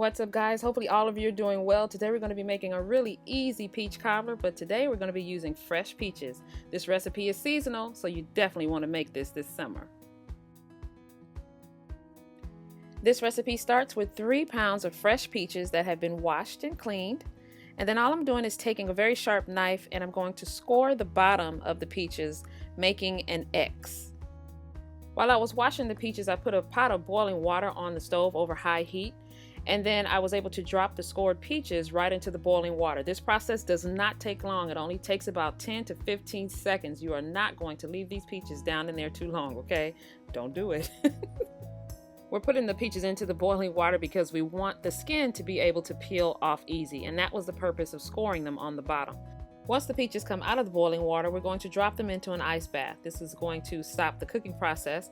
What's up, guys? Hopefully all of you are doing well. Today we're going to be making a really easy peach cobbler, but today we're going to be using fresh peaches. This recipe is seasonal, so you definitely want to make this summer. This recipe starts with 3 pounds of fresh peaches that have been washed and cleaned. And then all I'm doing is taking a very sharp knife and I'm going to score the bottom of the peaches, making an X. While I was washing the peaches, I put a pot of boiling water on the stove over high heat. And then I was able to drop the scored peaches right into the boiling water. This process does not take long. It only takes about 10 to 15 seconds. You are not going to leave these peaches down in there too long, okay? Don't do it. We're putting the peaches into the boiling water because we want the skin to be able to peel off easy, and that was the purpose of scoring them on the bottom. Once the peaches come out of the boiling water, we're going to drop them into an ice bath. This is going to stop the cooking process,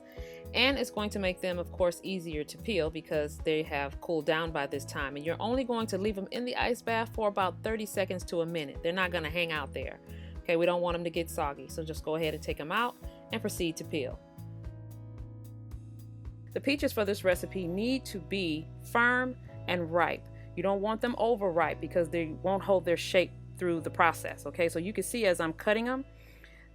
and it's going to make them, of course, easier to peel because they have cooled down by this time. And you're only going to leave them in the ice bath for about 30 seconds to a minute. They're not going to hang out there. Okay, we don't want them to get soggy, so just go ahead and take them out and proceed to peel. The peaches for this recipe need to be firm and ripe. You don't want them overripe because they won't hold their shape through the process. Okay, so you can see as I'm cutting them,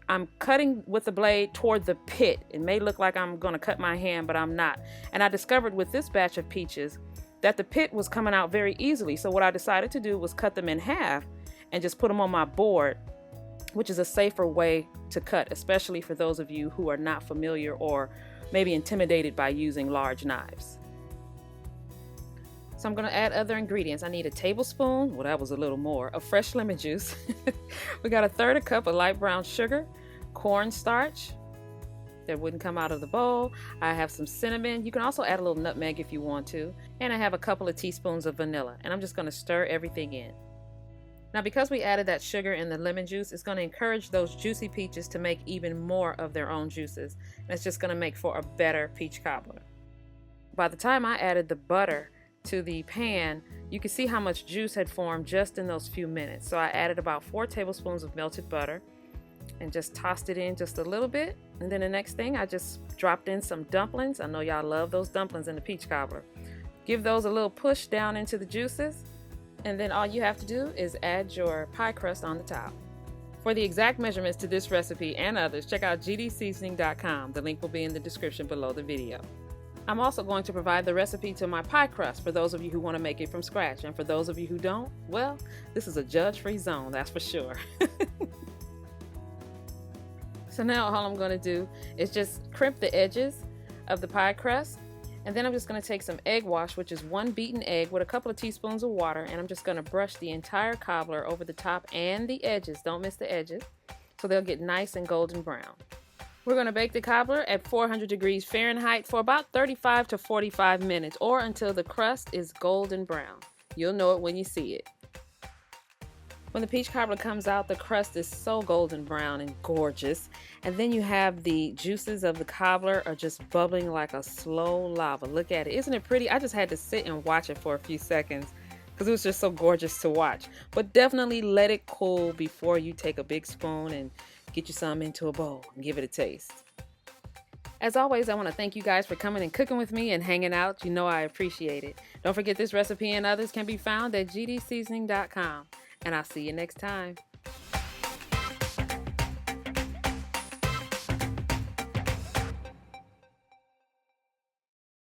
I'm cutting with the blade toward the pit. It may look like I'm going to cut my hand, but I'm not. And I discovered with this batch of peaches that the pit was coming out very easily. So what I decided to do was cut them in half and just put them on my board, which is a safer way to cut, especially for those of you who are not familiar or maybe intimidated by using large knives. So I'm going to add other ingredients. I need a tablespoon, well that was a little more, of fresh lemon juice. We got a 1/3 cup of light brown sugar, cornstarch that wouldn't come out of the bowl. I have some cinnamon. You can also add a little nutmeg if you want to. And I have a couple of teaspoons of vanilla. And I'm just going to stir everything in. Now because we added that sugar and the lemon juice, it's going to encourage those juicy peaches to make even more of their own juices. And it's just going to make for a better peach cobbler. By the time I added the butter to the pan, you can see how much juice had formed just in those few minutes. So I added about 4 tablespoons of melted butter and just tossed it in just a little bit. And then the next thing, I just dropped in some dumplings. I know y'all love those dumplings in the peach cobbler. Give those a little push down into the juices. And then all you have to do is add your pie crust on the top. For the exact measurements to this recipe and others, check out gdseasoning.com. The link will be in the description below the video. I'm also going to provide the recipe to my pie crust for those of you who want to make it from scratch. And for those of you who don't, well, this is a judge-free zone, that's for sure. So now all I'm going to do is just crimp the edges of the pie crust. And then I'm just going to take some egg wash, which is 1 beaten egg with a couple of teaspoons of water. And I'm just going to brush the entire cobbler over the top and the edges. Don't miss the edges. So they'll get nice and golden brown. We're going to bake the cobbler at 400 degrees Fahrenheit for about 35 to 45 minutes or until the crust is golden brown. You'll know it when you see it. When the peach cobbler comes out, the crust is so golden brown and gorgeous. And then you have the juices of the cobbler are just bubbling like a slow lava. Look at it. Isn't it pretty? I just had to sit and watch it for a few seconds because it was just so gorgeous to watch. But definitely let it cool before you take a big spoon and get you some into a bowl and give it a taste. As always, I want to thank you guys for coming and cooking with me and hanging out. You know I appreciate it. Don't forget this recipe and others can be found at gdseasoning.com. And I'll see you next time.